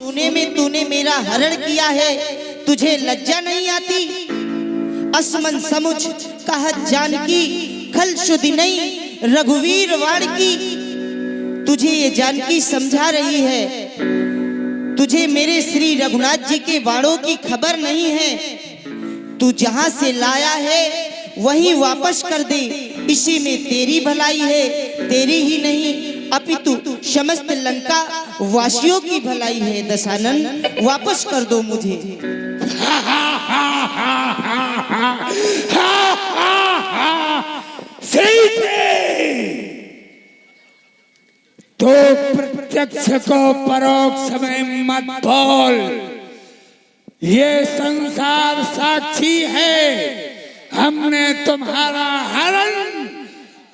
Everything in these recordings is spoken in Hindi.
तूने मेरा हरण किया है, तुझे लज्जा नहीं आती। असमन समुझ कहत जानकी, खल शुद्धि नहीं रघुवीर वाण की। तुझे ये जानकी समझा रही है, तुझे मेरे श्री रघुनाथ जी के वाणों की खबर नहीं है। तू जहां से लाया है वहीं वापस कर दे, इसी में तेरी भलाई है, तेरी ही नहीं अपितु समस्त लंका वासियों की भलाई है। दशानन वापस कर दो मुझे। तो प्रत्यक्ष को परोक्ष में मत बोल, ये संसार साक्षी है। हमने तुम्हारा हरण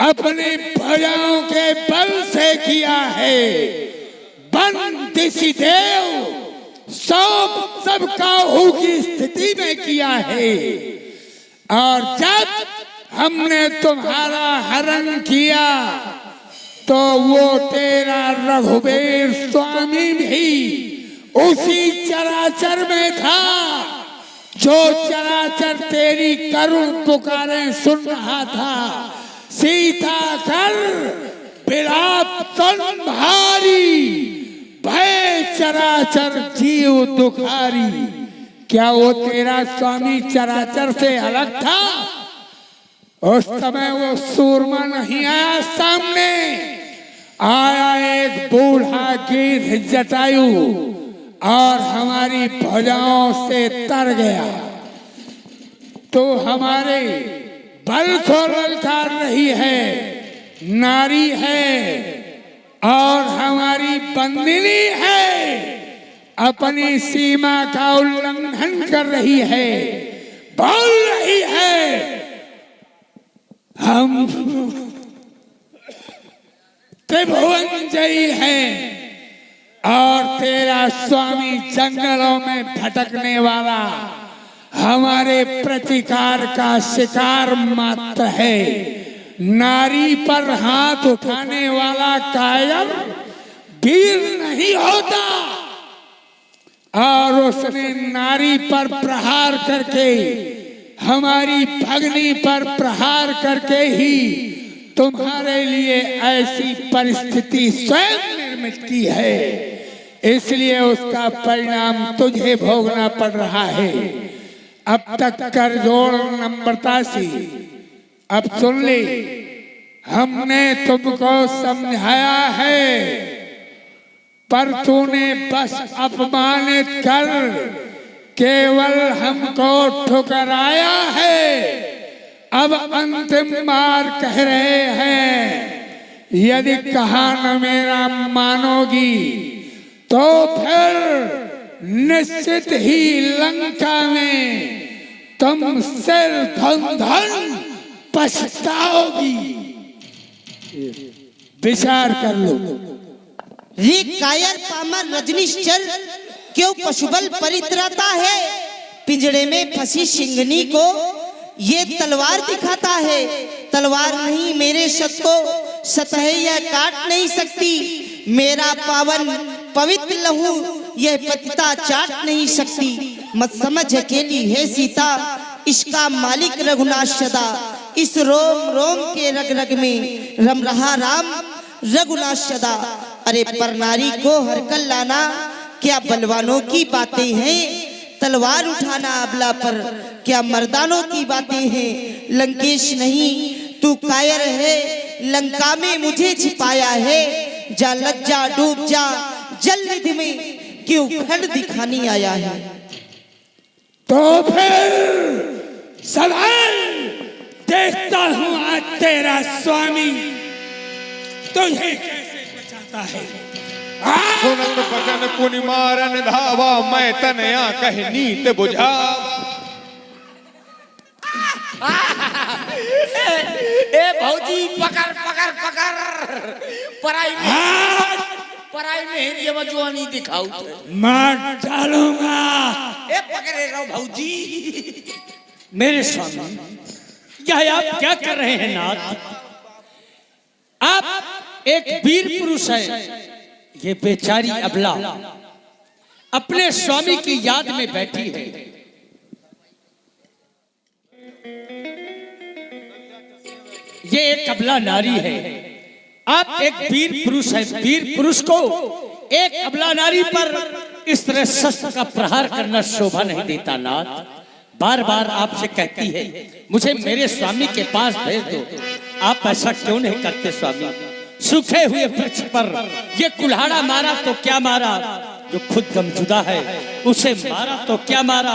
अपने भुजाओं के बल से किया है। बंदिशी देव सब काहू की स्थिति में किया है। और जब हमने तुम्हारा हरण किया तो वो तेरा रघुवीर स्वामी भी उसी चराचर में था, जो चराचर तेरी करुण पुकारें सुन रहा था। सीता कर विलाप सुन भारी, भय चराचर जीव दुखारी। क्या वो तेरा स्वामी चराचर से अलग था? उस समय वो सूरमा नहीं आया सामने, आया एक बूढ़ा गिद्ध जटायु और हमारी भुजाओं से तर गया। तो हमारे बल को ललकार रही है, नारी है और हमारी बंदिनी है, अपनी सीमा का उल्लंघन कर रही है, बोल रही है हम त्रिभुवन जयी हैं और तेरा स्वामी जंगलों में भटकने वाला हमारे प्रतिकार का शिकार मात्र है। नारी पर हाथ उठाने वाला कायर वीर नहीं होता। और उसने नारी पर प्रहार करके, हमारी भगनी पर प्रहार करके ही तुम्हारे लिए ऐसी परिस्थिति स्वयं निर्मित की है। इसलिए उसका परिणाम तुझे भोगना पड़ रहा है। अब तक कर जोड़ नम्रता से अब सुन ले, हमने तुमको समझाया है, पर तूने बस अपमानित कर केवल हमको ठुकराया है। अब अंतिम बार कह रहे हैं, यदि कहा न मेरा मानोगी तो फिर निश्चित ही लंका में तुम सिर धन पछताओगी। विचार कर लो। रे कायर पामर रजनीश्चर, क्यों पशुबल परित्राता है? पिंजड़े में फंसी सिंगनी को ये तलवार दिखाता है। तलवार नहीं मेरे शत को सतह यह काट नहीं सकती। मेरा पावन पवित्र लहू यह पतिता चाट नहीं सकती। मत समझ अकेली है सीता, इसका मालिक रघुनाथ सदा। इस रोम रोम के रग रग में रम रहा राम रघुनाथ सदा। अरे पर नारी को हरकल लाना क्या बलवानों की बातें हैं? तलवार उठाना अबला पर क्या मर्दानों की बातें हैं? लंकेश नहीं तू कायर है, लंका में मुझे छिपाया है। जा लज्जा डूब जा जल निधि में, क्यों खंड दिखाने आया है? तो फिर सवाल देखता हूं आज तेरा स्वामी तुझे कैसे बचाता है। सुनत बचन पुनि मारन धावा, मैं तनया कह नीत बुझावा। ए भौजी पकड़ पकड़ पकड़, पराई में ये मजवानी दिखाऊ। मार डालूंगा। ए पकड़े रहो भौजी। मेरे स्वामी, यह आप क्या कर रहे हैं नाथ? आप एक वीर पुरुष है, ये बेचारी अबला अपने स्वामी की याद में बैठी है। ये एक अबला नारी है। आप एक वीर पुरुष है। वीर पुरुष को एक अबला नारी पर इस तरह शस्त्र का प्रहार करना शोभा नहीं देता। नाथ बार बार आपसे कहती है मुझे मेरे स्वामी के पास भेज दो। आप ऐसा क्यों नहीं करते स्वामी? सूखे हुए वृक्ष पर ये कुल्हाड़ा मारा तो क्या मारा, जो खुद गमजुदा है उसे मारा तो क्या मारा।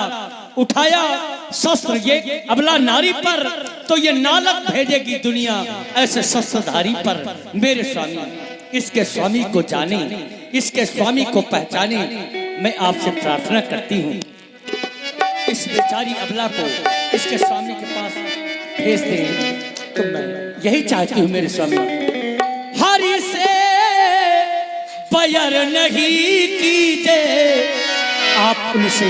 उठाया शस्त्र ये अबला नारी पर तो ये नालक भेजेगी दुनिया ऐसे शस्त्रधारी पर। मेरे स्वामी इसके स्वामी को जाने, इसके स्वामी को पहचाने। मैं आपसे प्रार्थना करती हूँ इस बेचारी अबला को इसके स्वामी के पास भेज दें। तो मैं यही चाहती हूँ मेरे स्वामी। हरि से बैर नहीं कीजिए, आप उनसे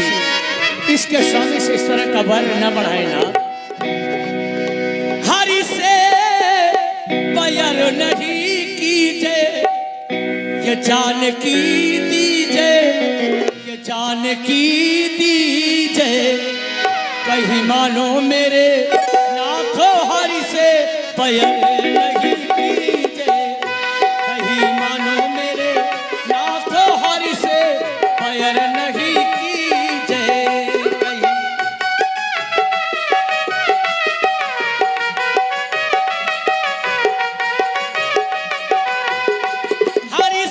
इसके स्वामी से इस तरह का बैर न बढ़ाए ना। हरि से बैर नहीं कीजिए, ये जान की दीजिए, ये जान की दीजिए। कहीं मानो मेरे नाथों हरि से बैर नहीं कीजिए। कहीं मानो मेरे नाथों हरि से बैर नहीं कीजिए। हरि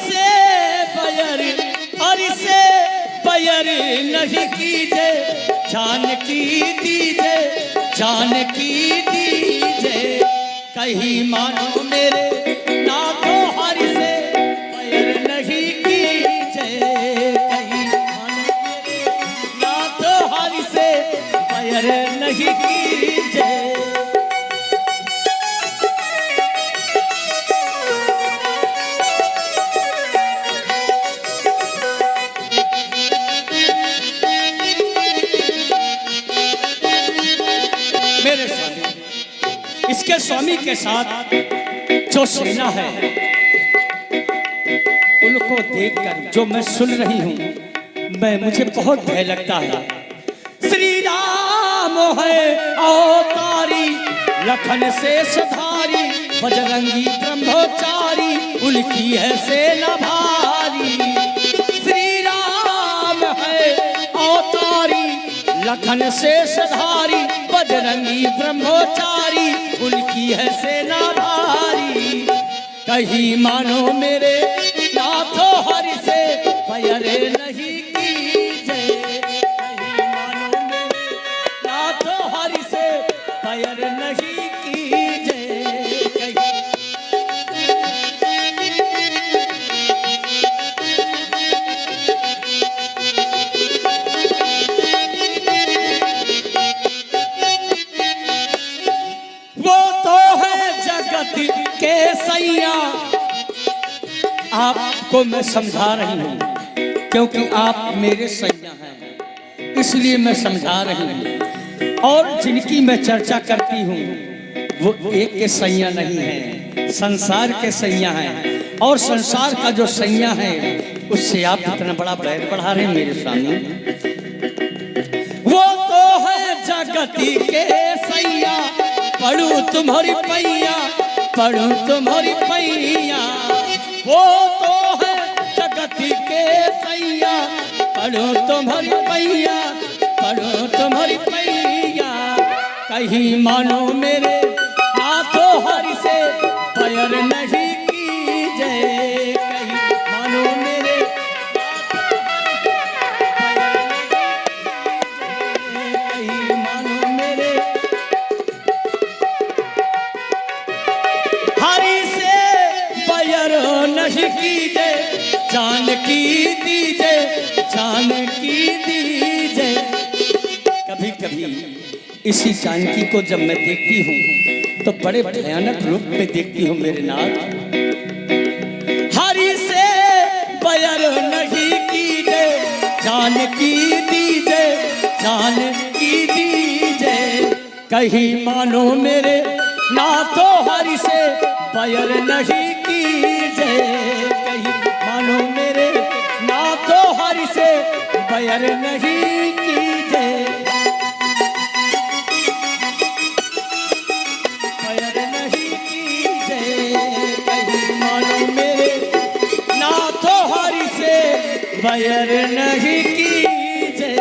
से बैर नहीं कीजिए, जान की दीजिए, जान की दीजिए। कहीं मानो मेरे नाथों हरि से बैर नहीं कीजिए। कहीं मानो मेरे नाथों हरि से बैर नहीं कीजिए। मेरे स्वामी इसके स्वामी के साथ जो सेना है उनको देखकर जो मैं सुन रही हूँ मुझे बहुत भय लगता है। श्री राम है अवतारी, लखन शेषधारी, बजरंगी ब्रह्मचारी, उनकी है सेना भारी। श्री राम है अवतारी, लखन शेषधारी, बजरंगी ब्रह्मचारी, उनकी है सेना भारी। कहीं मानो मेरे नाथों हरि से बैर नहीं कीजिए। कहीं मानो मेरे नाथों हरि से बैर नहीं कीजिए। कहीं के सैया आपको मैं समझा रही हूँ क्योंकि आप मेरे सैया हैं, इसलिए मैं समझा रही हूँ। और जिनकी मैं चर्चा करती हूँ वो एक के सैया नहीं है, संसार के सैया हैं। और संसार का जो सैया है उससे आप इतना बड़ा बैर बढ़ा रहे हैं मेरे स्वामी। वो तो है जगती के सैया, पढ़ू तुम्हारी पैया, पढ़ू तुम्हारी पैया। वो तो है जगती के सैया, पढ़ू तुम्हारी पैया, पढ़ू तुम्हारी पैया। कहीं मानो मेरे नाथों हरि से बैर नहीं कीजिए। कहीं मानो मेरे नाथों हरि से बैर नहीं कीजिए। कहीं मानो मेरे हरि से बैर नहीं कीजिए, जान की दीजिए, जान की दीजिए। कभी कभी इसी जानकी को जब मैं देखती हूँ तो बड़े भयानक रूप में देखती हूँ मेरे नाथ। हरि से बैर नहीं कीजिए, जान की दीजिए, जान की दीजिए। कहीं मानो मेरे नाथों हरि से बैर नहीं कीजिए। कहीं मानो मेरे नाथों हरि से वैर नहीं कीजे, वैर नहीं कीजे, कहीं मानो मेरे नाथो हरि से वैर नहीं कीजे।